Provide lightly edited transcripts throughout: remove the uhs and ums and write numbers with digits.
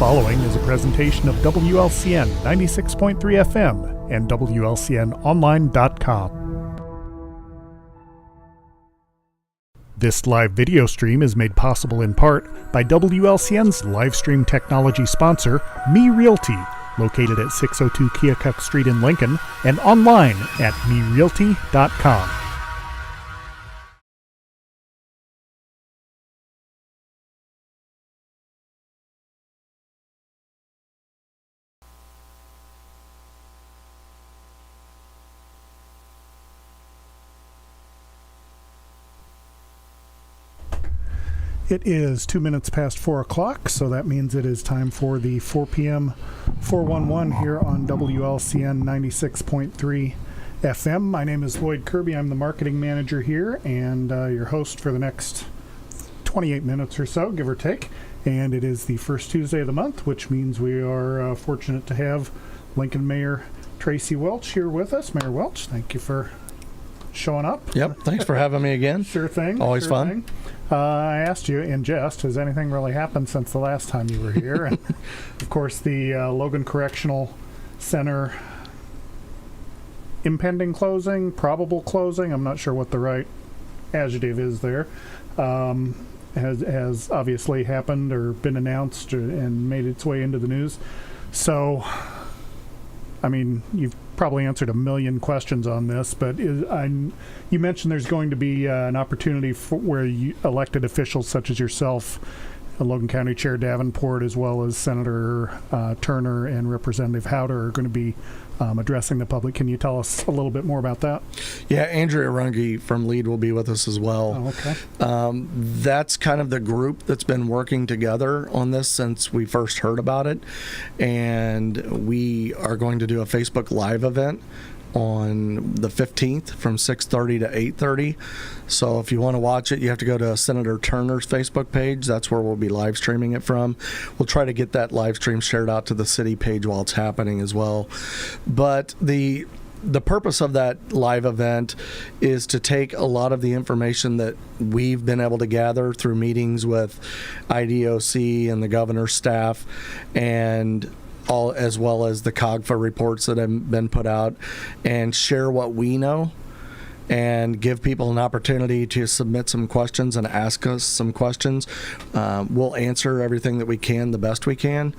following is a presentation of WLCN 96.3 FM and WLCNonline.com. This live video stream is made possible in part by WLCN's live stream technology sponsor, Me Realty, located at 602 Keokuk Street in Lincoln, and online at merealty.com. It is 2 minutes past 4 o'clock, so that means it is time for the 4 p.m. 411 here on WLCN 96.3 FM. My name is Loyd Kirby. I'm the marketing manager here and your host for the next 28 minutes or so, give or take. And it is the first Tuesday of the month, which means we are fortunate to have Lincoln Mayor Tracy Welch here with us. Mayor Welch, thank you for showing up. Yep, thanks for having me again. Sure thing. Always fun. I asked you in jest, has anything really happened since the last time you were here? And of course, the Logan Correctional Center impending closing, probable closing, I'm not sure what the right adjective is there, has obviously happened or been announced and made its way into the news. So, I mean, you've probably answered a million questions on this, but you mentioned there's going to be an opportunity for where elected officials such as yourself, Logan County Chair Davenport, as well as Senator Turner and Representative Howder are going to be addressing the public. Can you tell us a little bit more about that? Yeah, Andrea Runge from Loyd will be with us as well. Oh, okay. That's kind of the group that's been working together on this since we first heard about it. And we are going to do a Facebook Live event on the 15th from 6:30 to 8:30. So if you want to watch it, you have to go to Senator Turner's Facebook page. That's where we'll be live streaming it from. We'll try to get that live stream shared out to the city page while it's happening as well. But the the purpose of that live event is to take a lot of the information that we've been able to gather through meetings with IDOC and the governor's staff, and all, as well as the COGFA reports that have been put out, and share what we know and give people an opportunity to submit some questions and ask us some questions. We'll answer everything that we can the best we can,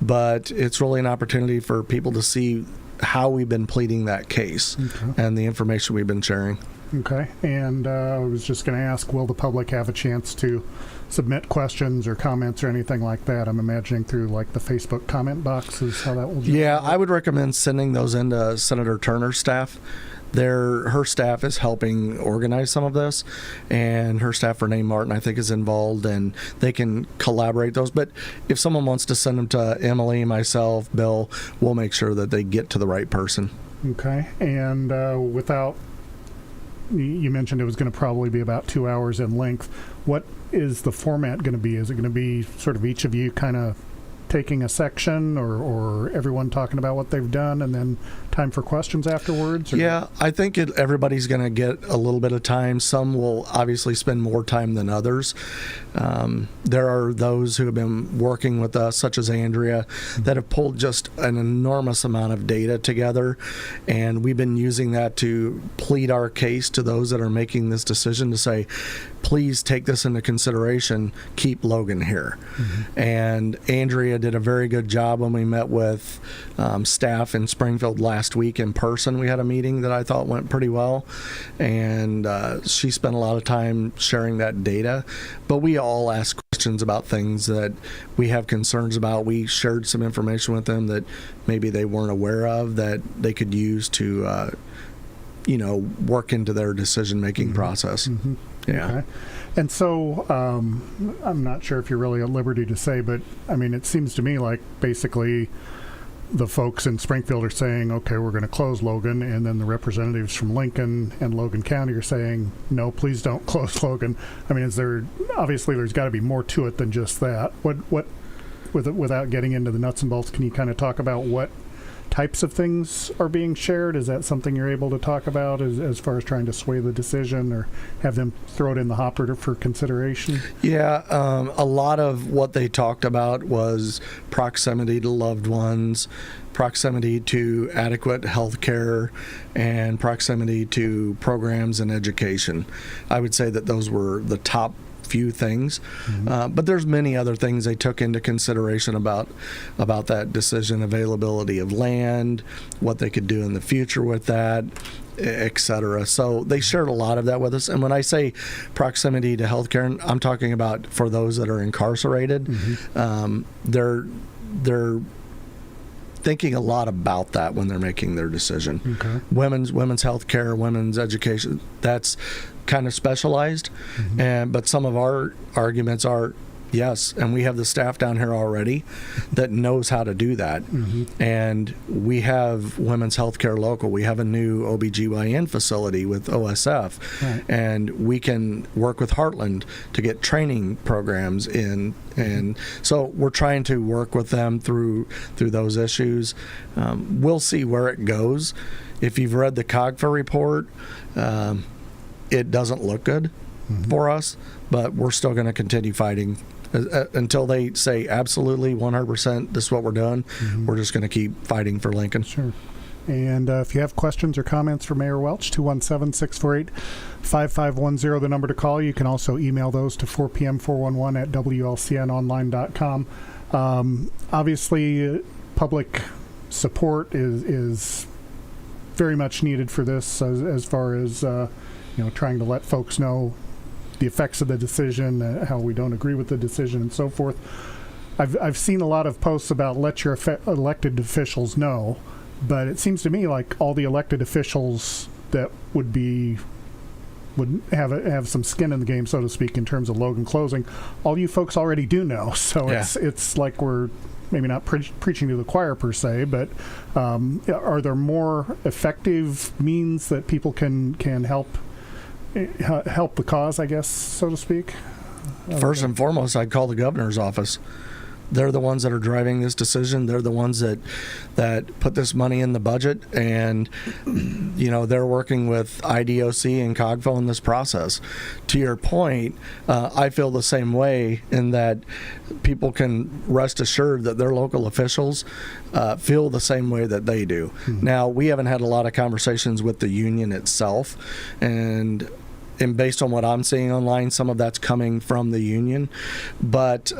but it's really an opportunity for people to see how we've been pleading that case and the information we've been sharing. Okay. And I was just going to ask, will the public have a chance to submit questions or comments or anything like that? I'm imagining through like the Facebook comment box is how that will do. Yeah, I would recommend sending those into Senator Turner's staff. Her staff is helping organize some of this, and her staff, Renee Martin, I think, is involved, and they can collaborate those. But if someone wants to send them to Emily, myself, Bill, we'll make sure that they get to the right person. Okay. And you mentioned it was going to probably be about 2 hours in length. What is the format going to be? Is it going to be sort of each of you kind of taking a section, or everyone talking about what they've done and then time for questions afterwards? Yeah, I think everybody's going to get a little bit of time. Some will obviously spend more time than others. There are those who have been working with us, such as Andrea, that have pulled just an enormous amount of data together, and we've been using that to plead our case to those that are making this decision to say, please take this into consideration, keep Logan here. And Andrea did a very good job when we met with staff in Springfield last week in person. We had a meeting that I thought went pretty well, and she spent a lot of time sharing that data. But we all ask questions about things that we have concerns about. We shared some information with them that maybe they weren't aware of that they could use to work into their decision-making process. Yeah. Okay. And so I'm not sure if you're really at liberty to say, but I mean, it seems to me like basically the folks in Springfield are saying, okay, we're going to close Logan, and then the representatives from Lincoln and Logan County are saying, no, please don't close Logan. I mean, obviously there's got to be more to it than just that. Without getting into the nuts and bolts, can you kind of talk about what types of things are being shared? Is that something you're able to talk about as far as trying to sway the decision or have them throw it in the hopper for consideration? Yeah, a lot of what they talked about was proximity to loved ones, proximity to adequate health care, and proximity to programs and education. I would say that those were the top few things, but there's many other things they took into consideration about that decision: availability of land, what they could do in the future with that, etc. So they shared a lot of that with us. And when I say proximity to healthcare, I'm talking about for those that are incarcerated. They're thinking a lot about that when they're making their decision. Okay. Women's health care, women's education, that's kind of specialized. But some of our arguments are, yes, and we have the staff down here already that knows how to do that. And we have women's health care local. We have a new OBGYN facility with OSF. Right. And we can work with Heartland to get training programs in. And so we're trying to work with them through those issues. We'll see where it goes. If you've read the COGFA report, it doesn't look good for us, but we're still going to continue fighting until they say absolutely 100% this is what we're doing. We're just going to keep fighting for Lincoln. Sure. And if you have questions or comments for Mayor Welch, 217-648-5510, the number to call. You can also email those to 4pm411@wlcnonline.com. Obviously, public support is very much needed for this as far as trying to let folks know the effects of the decision, how we don't agree with the decision, and so forth. I've seen a lot of posts about let your elected officials know, but it seems to me like all the elected officials that would have some skin in the game, so to speak, in terms of Logan closing, all you folks already do know. So it's like we're maybe not preaching to the choir per se, but are there more effective means that people can help the cause, I guess, so to speak? First and foremost, I'd call the governor's office. They're the ones that are driving this decision. They're the ones that put this money in the budget, and they're working with IDOC and COGFO in this process. To your point, I feel the same way in that people can rest assured that their local officials feel the same way that they do. Mm-hmm. Now, we haven't had a lot of conversations with the union itself, and based on what I'm seeing online, some of that's coming from the union. But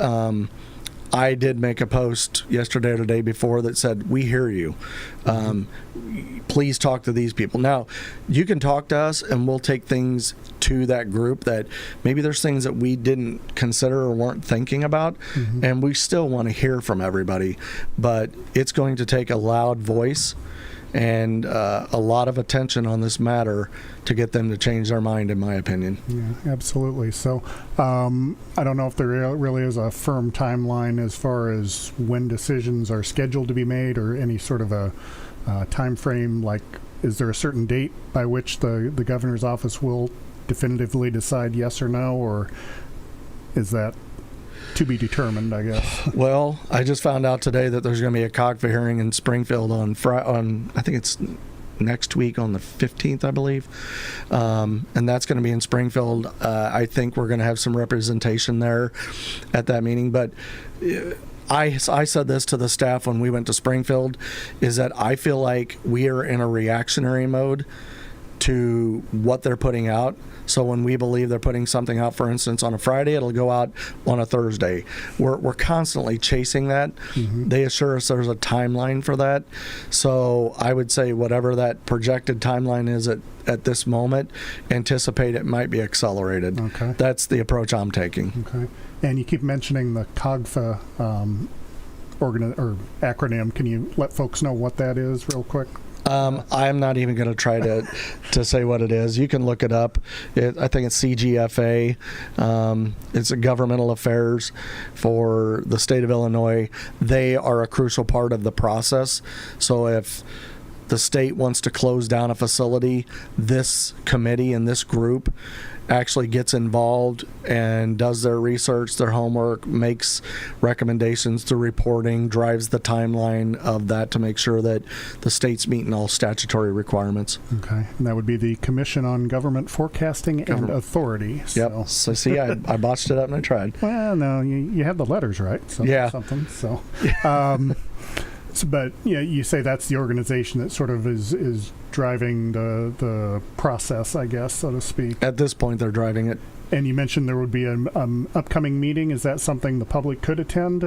I did make a post yesterday or the day before that said, we hear you. Please talk to these people. Now, you can talk to us and we'll take things to that group that maybe there's things that we didn't consider or weren't thinking about, and we still want to hear from everybody. But it's going to take a loud voice and a lot of attention on this matter to get them to change their mind, in my opinion. Yeah, absolutely. So I don't know if there really is a firm timeline as far as when decisions are scheduled to be made, or any sort of a time frame. Like, is there a certain date by which the governor's office will definitively decide yes or no, or is that to be determined, I guess? Well, I just found out today that there's going to be a COGFA hearing in Springfield on I think it's next week on the 15th, I believe. And that's going to be in Springfield. I think we're going to have some representation there at that meeting. But I said this to the staff when we went to Springfield, is that I feel like we are in a reactionary mode to what they're putting out. So when we believe they're putting something out, for instance, on a Friday, it'll go out on a Thursday. We're constantly chasing that. Mm-hmm. They assure us there's a timeline for that. So I would say whatever that projected timeline is at this moment, anticipate it might be accelerated. Okay. That's the approach I'm taking. Okay. And you keep mentioning the COGFA acronym. Can you let folks know what that is real quick? I'm not even going to try to say what it is. You can look it up. I think it's CGFA. It's a governmental affairs for the state of Illinois. They are a crucial part of the process. So if the state wants to close down a facility, this committee and this group actually gets involved and does their research, their homework, makes recommendations through reporting, drives the timeline of that to make sure that the state's meeting all statutory requirements. Okay. And that would be the Commission on Government Forecasting and Authority. So. Yep. So see, I botched it up and I tried. Well, no, you have the letters right. So yeah. Something. So. But yeah, you say that's the organization that sort of is driving the process, I guess, so to speak. At this point, they're driving it. And you mentioned there would be an upcoming meeting. Is that something the public could attend?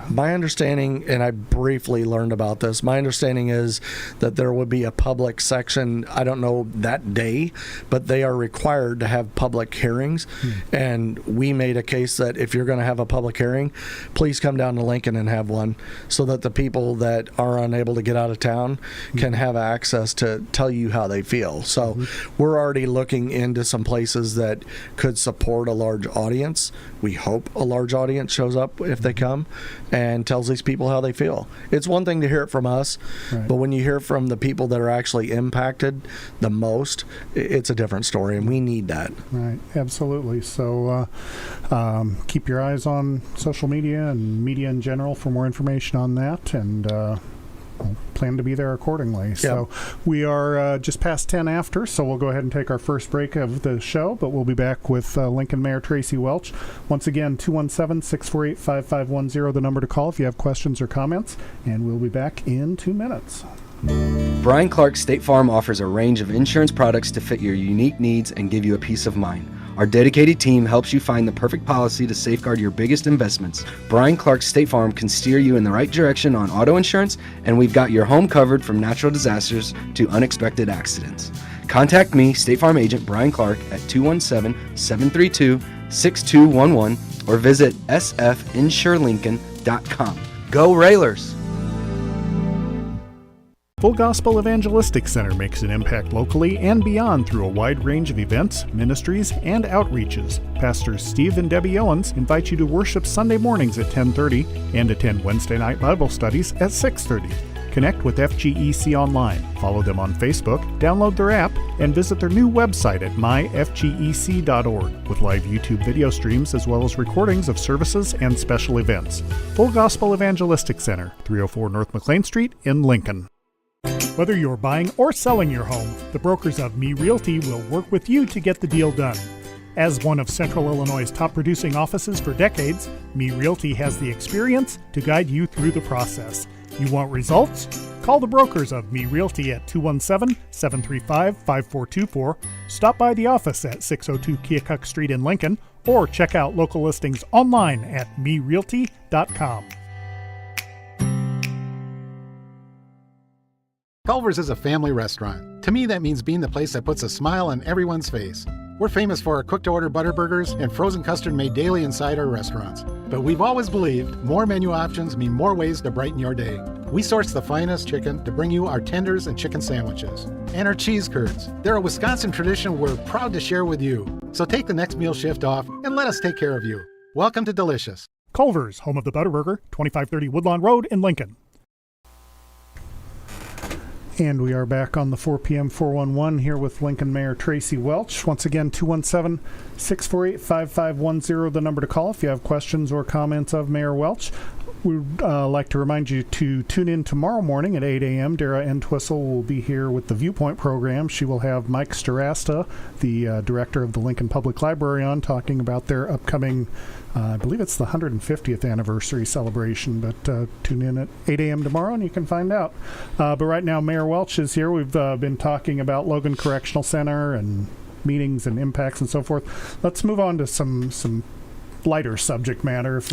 My understanding, and I briefly learned about this, my understanding is that there would be a public section, I don't know that day, but they are required to have public hearings. And we made a case that if you're going to have a public hearing, please come down to Lincoln and have one, so that the people that are unable to get out of town can have access to tell you how they feel. So we're already looking into some places that could support a large audience. We hope a large audience shows up if they come and tells these people how they feel. It's one thing to hear it from us, right, but when you hear from the people that are actually impacted the most, it's a different story, and we need that. Right, absolutely. So keep your eyes on social media and media in general for more information on that, and we'll plan to be there accordingly. Yep. So we are just past 10 after, so we'll go ahead and take our first break of the show, but we'll be back with Lincoln Mayor Tracy Welch. Once again, 217-648-5510, the number to call if you have questions or comments, and we'll be back in 2 minutes. Brian Clark State Farm offers a range of insurance products to fit your unique needs and give you a peace of mind. Our dedicated team helps you find the perfect policy to safeguard your biggest investments. Brian Clark State Farm can steer you in the right direction on auto insurance, and we've got your home covered from natural disasters to unexpected accidents. Contact me, State Farm Agent Brian Clark, at 217-732-6211 or visit sfinsurelincoln.com. Go Railers! Full Gospel Evangelistic Center makes an impact locally and beyond through a wide range of events, ministries, and outreaches. Pastors Steve and Debbie Owens invite you to worship Sunday mornings at 10:30 and attend Wednesday night Bible studies at 6:30. Connect with FGEC online, follow them on Facebook, download their app, and visit their new website at myfgec.org with live YouTube video streams as well as recordings of services and special events. Full Gospel Evangelistic Center, 304 North McLean Street in Lincoln. Whether you're buying or selling your home, the brokers of Me Realty will work with you to get the deal done. As one of Central Illinois' top producing offices for decades, Me Realty has the experience to guide you through the process. You want results? Call the brokers of Me Realty at 217-735-5424, stop by the office at 602 Keokuk Street in Lincoln, or check out local listings online at merealty.com. Culver's is a family restaurant. To me, that means being the place that puts a smile on everyone's face. We're famous for our cooked-to-order butter burgers and frozen custard made daily inside our restaurants. But we've always believed more menu options mean more ways to brighten your day. We source the finest chicken to bring you our tenders and chicken sandwiches. And our cheese curds. They're a Wisconsin tradition we're proud to share with you. So take the next meal shift off and let us take care of you. Welcome to Delicious. Culver's, home of the Butterburger, 2530 Woodlawn Road in Lincoln. And we are back on the 4 p.m. 411 here with Lincoln Mayor Tracy Welch. Once again, 217-648-5510, the number to call if you have questions or comments of Mayor Welch. We'd like to remind you to tune in tomorrow morning at 8 a.m. Dara Entwistle will be here with the Viewpoint program. She will have Mike Starasta, the director of the Lincoln Public Library, on talking about their upcoming, I believe it's the 150th anniversary celebration. But tune in at 8 a.m. tomorrow and you can find out. But right now, Mayor Welch is here. We've been talking about Logan Correctional Center and meetings and impacts and so forth. Let's move on to some lighter subject matter if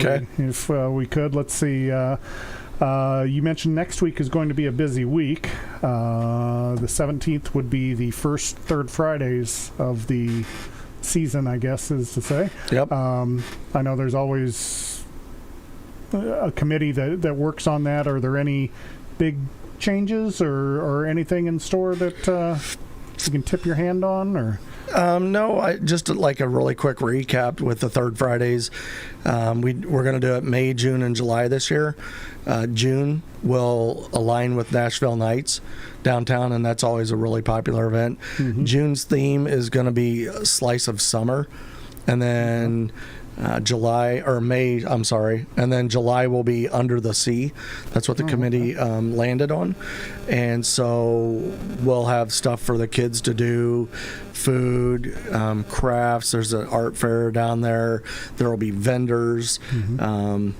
we could. Let's see. You mentioned next week is going to be a busy week. The 17th would be the first third Fridays of the season, I guess is to say. Yep. I know there's always a committee that works on that. Are there any big changes or anything in store that you can tip your hand on? Or no, just like a really quick recap with the third Fridays. We're going to do it May, June, and July this year. June will align with Nashville Nights downtown, and that's always a really popular event. Mm-hmm. June's theme is going to be a Slice of Summer, and then July will be Under the Sea. That's what the committee landed on. And so we'll have stuff for the kids to do, food, crafts. There's an art fair down there. There will be vendors. Mm-hmm.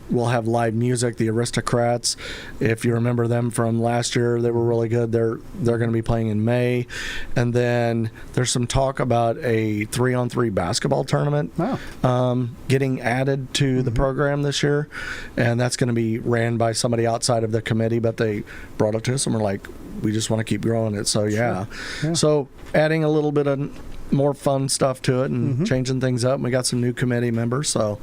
We'll have live music. The Aristocrats, if you remember them from last year, they were really good. They're going to be playing in May. And then there's some talk about a 3-on-3 basketball tournament getting added to the program this year. And that's going to be ran by somebody outside of the committee, but they brought it to us and we're like, we just want to keep growing it. So, yeah. So adding a little bit of more fun stuff to it and changing things up. And we got some new committee members, so,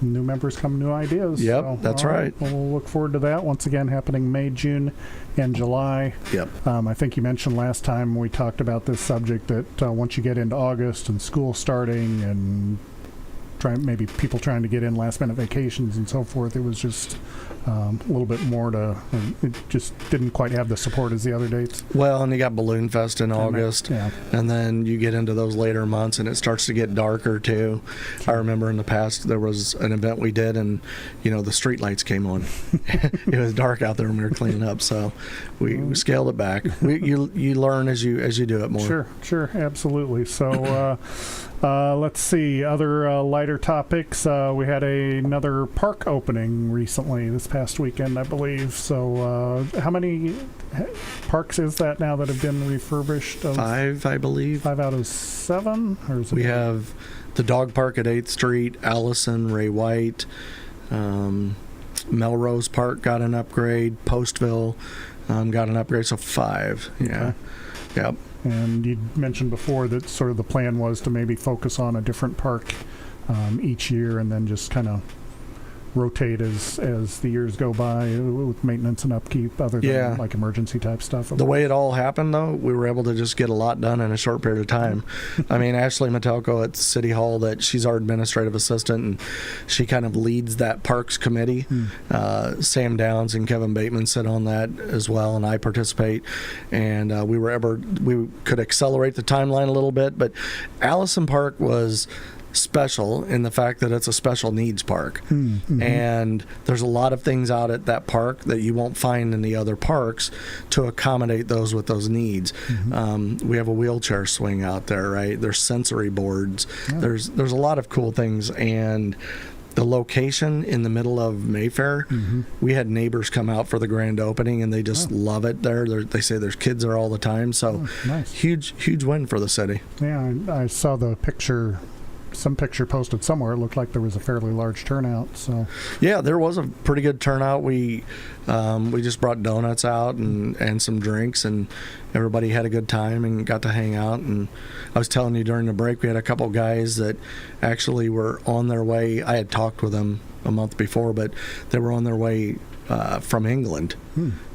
new members come, new ideas. Yep, so, that's right. Well, we'll look forward to that. Once again, happening May, June, and July. Yep. I think you mentioned last time we talked about this subject that once you get into August and school starting and maybe people trying to get in last-minute vacations and so forth, it was just a little bit more it just didn't quite have the support as the other dates. Well, and you got Balloon Fest in August, and then you get into those later months and it starts to get darker too. I remember in the past there was an event we did and the street lights came on. It was dark out there when we were cleaning up, so we scaled it back. You learn as you do it more. Sure, absolutely. So let's see, other lighter topics. We had another park opening recently this past weekend, I believe. So how many parks is that now that have been refurbished? 5, I believe. 5 out of 7? Or is it have the dog park at 8th Street, Allison, Ray White, Melrose Park got an upgrade, Postville got an upgrade, so 5. Yeah. Okay. Yep. And you mentioned before that sort of the plan was to maybe focus on a different park each year and then just kind of rotate as the years go by with maintenance and upkeep, other than like emergency type stuff. The way it all happened, though, we were able to just get a lot done in a short period of time. I mean, Ashley Metelko at City Hall, that she's our administrative assistant, and she kind of leads that parks committee. Sam Downs and Kevin Bateman sit on that as well, and I participate. And we could accelerate the timeline a little bit, but Allison Park was special in the fact that it's a special needs park, and there's a lot of things out at that park that you won't find in the other parks to accommodate those with those needs. We have a wheelchair swing out there, right? There's sensory boards. There's a lot of cool things, and the location in the middle of Mayfair, we had neighbors come out for the grand opening, and they just love it there. They say there's kids there all the time, so nice. Huge win for the city. Yeah, I saw the picture. Some picture posted somewhere. It looked like there was a fairly large turnout. So yeah, there was a pretty good turnout. We just brought donuts out and some drinks, and everybody had a good time and got to hang out. And I was telling you during the break, we had a couple guys that actually were on their way. I had talked with them a month before, but they were on their way from England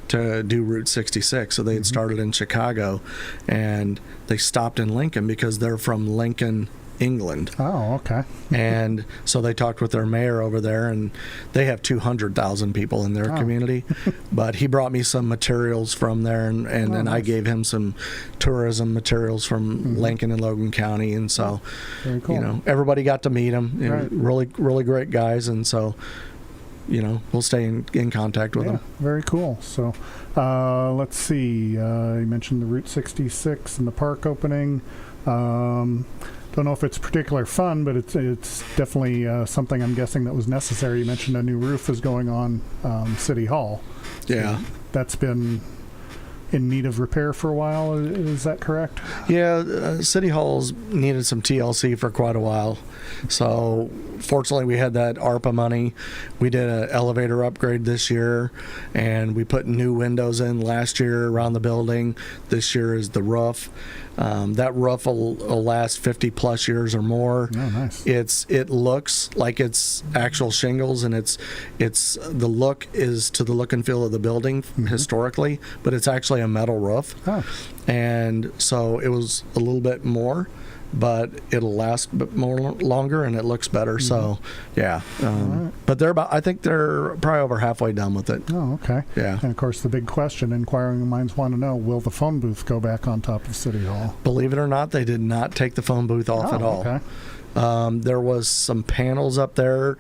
to do Route 66. So they had started in Chicago, and they stopped in Lincoln because they're from Lincoln, England. Oh, okay. And so they talked with their mayor over there, and they have 200,000 people in their community. But he brought me some materials from there, and then I gave him some tourism materials from Lincoln and Logan County. And so, very cool. Everybody got to meet them. Right. Really, really great guys. And so, we'll stay in contact with them. Very cool. So, let's see. You mentioned the Route 66 and the park opening. Don't know if it's particular fun, but it's definitely something I'm guessing that was necessary. You mentioned a new roof is going on City Hall. Yeah. So that's been in need of repair for a while. Is that correct? Yeah, City Hall's needed some TLC for quite a while. So fortunately, we had that ARPA money. We did an elevator upgrade this year, and we put new windows in last year around the building. This year is the roof. That roof will last 50 plus years or more. Oh, nice. It looks like it's actual shingles, and it's the look is to the look and feel of the building historically, but it's actually a metal roof. Oh. And so it was a little bit more, but it'll last a bit longer, and it looks better. So yeah, right. But I think they're probably over halfway done with it. Oh, okay. Yeah. And of course, the big question inquiring minds want to know: will the phone booth go back on top of City Hall? Believe it or not, they did not take the phone booth off at all. Okay. There was some panels up there.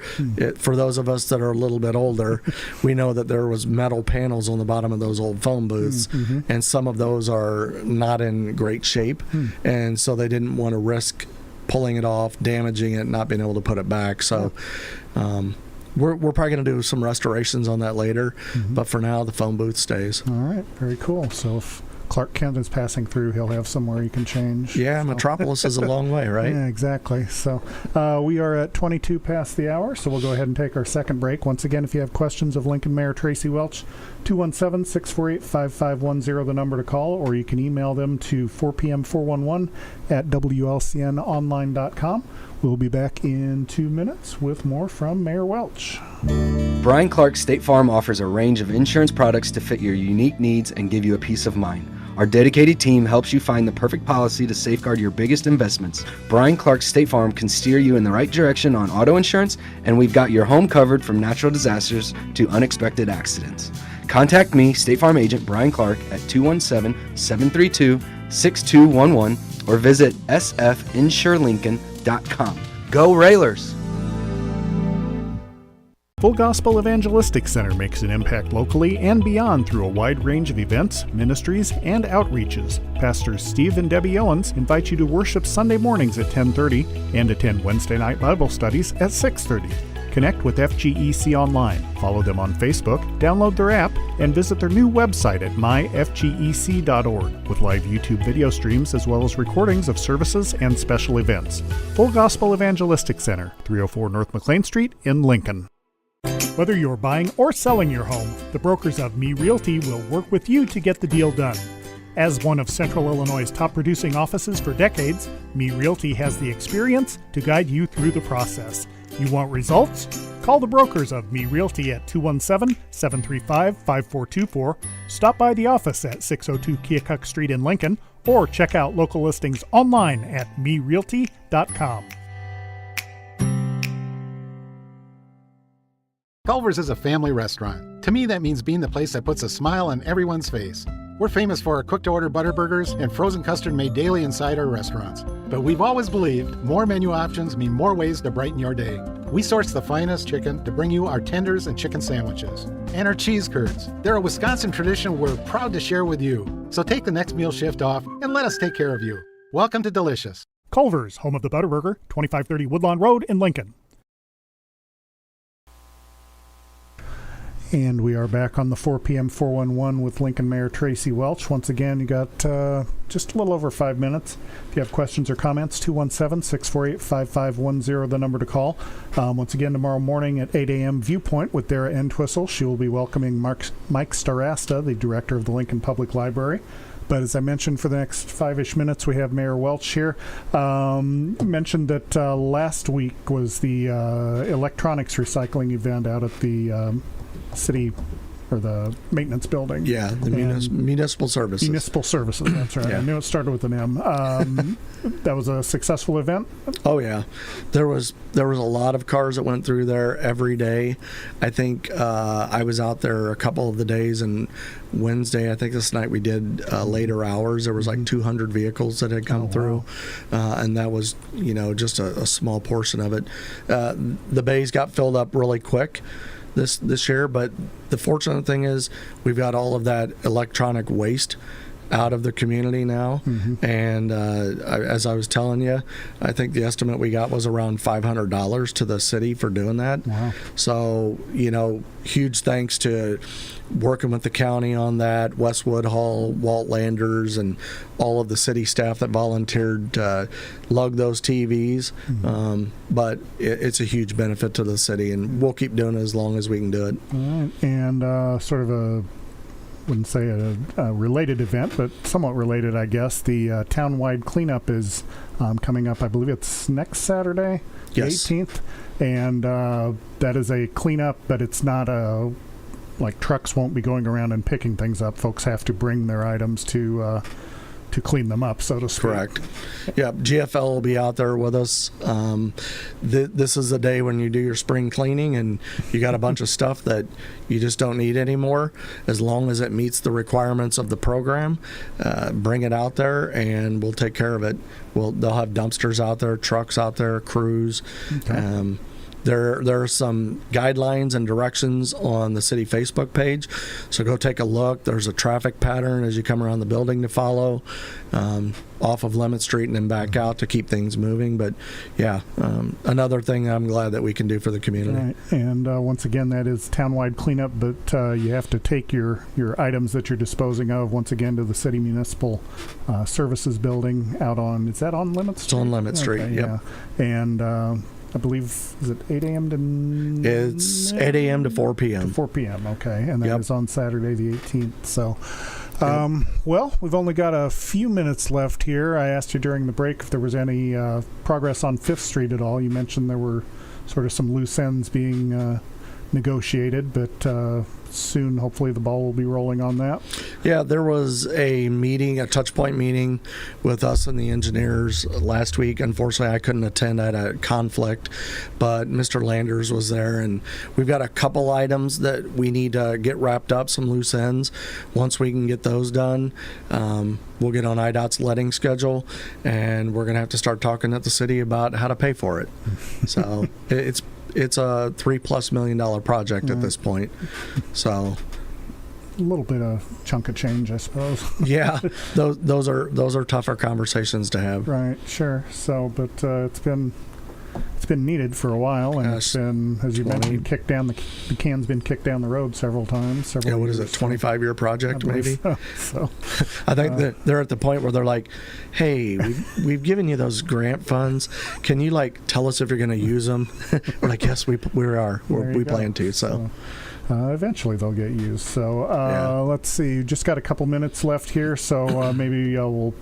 For those of us that are a little bit older, we know that there was metal panels on the bottom of those old phone booths, and some of those are not in great shape, and so they didn't want to risk pulling it off, damaging it, not being able to put it back. So we're probably going to do some restorations on that later, but for now, the phone booth stays. All right, very cool. So if Clark Kent is passing through, he'll have somewhere he can change. Yeah, so. Metropolis is a long way, right? Yeah, exactly. So we are at 22 past the hour, so we'll go ahead and take our second break. Once again, if you have questions of Lincoln Mayor Tracy Welch, 217-648-5510, the number to call, or you can email them to 4pm411 at WLCNonline.com. We'll be back in 2 minutes with more from Mayor Welch. Brian Clark State Farm offers a range of insurance products to fit your unique needs and give you a peace of mind. Our dedicated team helps you find the perfect policy to safeguard your biggest investments. Brian Clark State Farm can steer you in the right direction on auto insurance, and we've got your home covered from natural disasters to unexpected accidents. Contact me, State Farm Agent Brian Clark, at 217-732-6211 or visit sfinsurelincoln.com. Go Railers! Full Gospel Evangelistic Center makes an impact locally and beyond through a wide range of events, ministries, and outreaches. Pastors Steve and Debbie Owens invite you to worship Sunday mornings at 10:30 and attend Wednesday night Bible studies at 6:30. Connect with FGEC online, follow them on Facebook, download their app, and visit their new website at myfgec.org with live YouTube video streams as well as recordings of services and special events. Full Gospel Evangelistic Center, 304 North McLean Street in Lincoln. Whether you're buying or selling your home, the brokers of Me Realty will work with you to get the deal done. As one of Central Illinois' top producing offices for decades, Me Realty has the experience to guide you through the process. You want results? Call the brokers of Me Realty at 217-735-5424, stop by the office at 602 Keokuk Street in Lincoln, or check out local listings online at merealty.com. Culver's is a family restaurant. To me, that means being the place that puts a smile on everyone's face. We're famous for our cooked-to-order butter burgers and frozen custard made daily inside our restaurants. But we've always believed more menu options mean more ways to brighten your day. We source the finest chicken to bring you our tenders and chicken sandwiches. And our cheese curds. They're a Wisconsin tradition we're proud to share with you. So take the next meal shift off and let us take care of you. Welcome to Delicious. Culver's, home of the Butterburger, 2530 Woodlawn Road in Lincoln. And we are back on the 4 p.m. 411 with Lincoln Mayor Tracy Welch. Once again, you got just a little over 5 minutes. If you have questions or comments, 217-648-5510, the number to call. Once again, tomorrow morning at 8 a.m., Viewpoint with Dara Entwistle. She will be welcoming Mike Starasta, the director of the Lincoln Public Library. But as I mentioned, for the next 5-ish minutes, we have Mayor Welch here. Mentioned that last week was the electronics recycling event out at the city or the maintenance building. Yeah, the municipal services. Municipal services, that's right. Yeah. I knew it started with an M. That was a successful event? Oh, yeah. There was a lot of cars that went through there every day. I think I was out there a couple of the days, and Wednesday, I think this night we did later hours. There was like 200 vehicles that had come through, and that was, just a small portion of it. The bays got filled up really quick this year, but the fortunate thing is we've got all of that electronic waste out of the community now. And as I was telling you, I think the estimate we got was around $500 to the city for doing that. Wow. So, huge thanks to working with the county on that, Wes Woodhull, Walt Landers, and all of the city staff that volunteered to lug those TVs. But it's a huge benefit to the city, and we'll keep doing it as long as we can do it. All right. And sort of wouldn't say a related event, but somewhat related, I guess. The town-wide cleanup is coming up. I believe it's next Saturday, Yes. the 18th. And that is a cleanup, but it's not like trucks won't be going around and picking things up. Folks have to bring their items to clean them up, so to speak. Correct. Yeah, GFL will be out there with us. This is the day when you do your spring cleaning and you got a bunch of stuff that you just don't need anymore. As long as it meets the requirements of the program, bring it out there and we'll take care of it. They'll have dumpsters out there, trucks out there, crews. Okay. There are some guidelines and directions on the city Facebook page, so go take a look. There's a traffic pattern as you come around the building to follow, off of Lemon Street and then back out to keep things moving. But yeah, another thing I'm glad that we can do for the community. Right. And once again, that is townwide cleanup, but you have to take your items that you're disposing of once again to the city municipal services building out on, is that on Lemon Street? It's on Lemon Street, Okay, yep. Yeah. And I believe, is it 8 a.m. to... It's 8 a.m. to 4 p.m. 4 p.m., okay. And that Yep. is on Saturday the 18th. So, well, we've only got a few minutes left here. I asked you during the break if there was any progress on 5th Street at all. You mentioned there were sort of some loose ends being negotiated, but soon, hopefully, the ball will be rolling on that. Yeah, there was a meeting, a touch point meeting with us and the engineers last week. Unfortunately, I couldn't attend. I had a conflict, but Mr. Landers was there, and we've got a couple items that we need to get wrapped up, some loose ends. Once we can get those done, we'll get on IDOT's letting schedule, and we're going to have to start talking at the city about how to pay for it. So it's a $3+ million project at this point. So A little bit of chunk of change, I suppose. yeah, those are tougher conversations to have. Right, sure. So, but it's been needed for a while, and it's been, as you mentioned, kicked down the can's been kicked down the road several times. Yeah, what is it, 25-year project maybe? So I think that they're at the point where they're like, "Hey, we've given you those grant funds. Can you tell us if you're going to use them?" We're like, "Yes, we are. We plan to." So. Eventually they'll get used. So let's see. Just got a couple minutes left here, so maybe we'll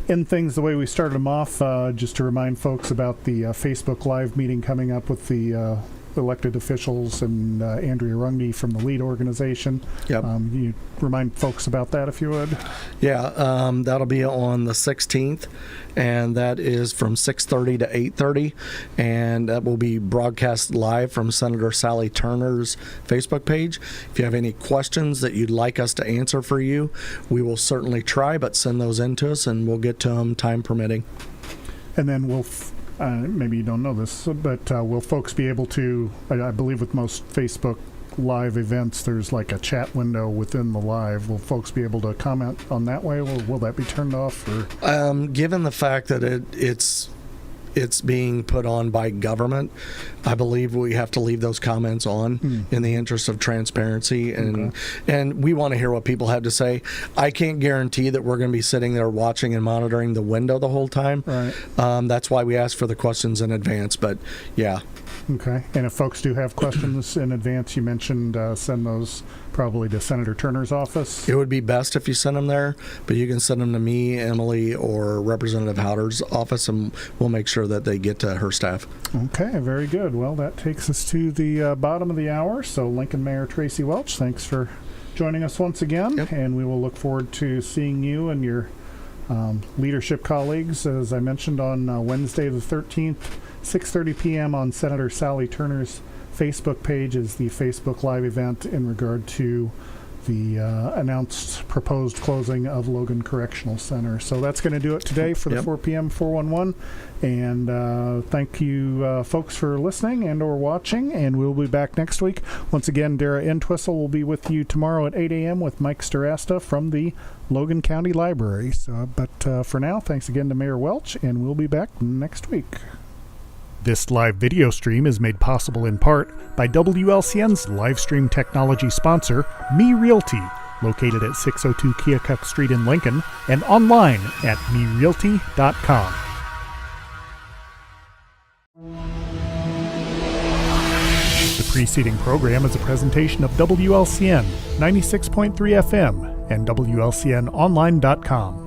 end things the way we started them off. Just to remind folks about the Facebook Live meeting coming up with the elected officials and Andrea Runge from the Lead organization. Yep. You remind folks about that if you would. Yeah, that'll be on the 16th, and that is from 6:30 to 8:30, and that will be broadcast live from Senator Sally Turner's Facebook page. If you have any questions that you'd like us to answer for you, we will certainly try, but send those in to us, and we'll get to them time permitting. And then we'll, maybe you don't know this, but will folks be able to, I believe with most Facebook live events, there's like a chat window within the live. Will folks be able to comment on that way, or will that be turned off? Or? Given the fact that it's being put on by government, I believe we have to leave those comments on in the interest of transparency, and we want to hear what people have to say. I can't guarantee that we're going to be sitting there watching and monitoring the window the whole time. Right. That's why we ask for the questions in advance, but yeah. Okay. And if folks do have questions in advance, you mentioned send those probably to Senator Turner's office. It would be best if you send them there, but you can send them to me, Emily, or Representative Howder's office, and we'll make sure that they get to her staff. Okay, very good. Well, that takes us to the bottom of the hour. So Lincoln Mayor Tracy Welch, thanks for joining us once again, Yep. and we will look forward to seeing you and your leadership colleagues, as I mentioned, on Wednesday the 13th, 6:30 p.m. on Senator Sally Turner's Facebook page is the Facebook Live event in regard to the announced proposed closing of Logan Correctional Center. So that's going to do it today for the 4 p.m. 411. And thank you, folks, for listening and or watching. And we'll be back next week. Once again, Dara Entwistle will be with you tomorrow at 8 a.m. with Mike Starasta from the Logan County Library. So, but for now, thanks again to Mayor Welch, and we'll be back next week. This live video stream is made possible in part by WLCN's live stream technology sponsor, Me Realty, located at 602 Keokuk Street in Lincoln, and online at merealty.com. The preceding program is a presentation of WLCN 96.3 FM and WLCNonline.com.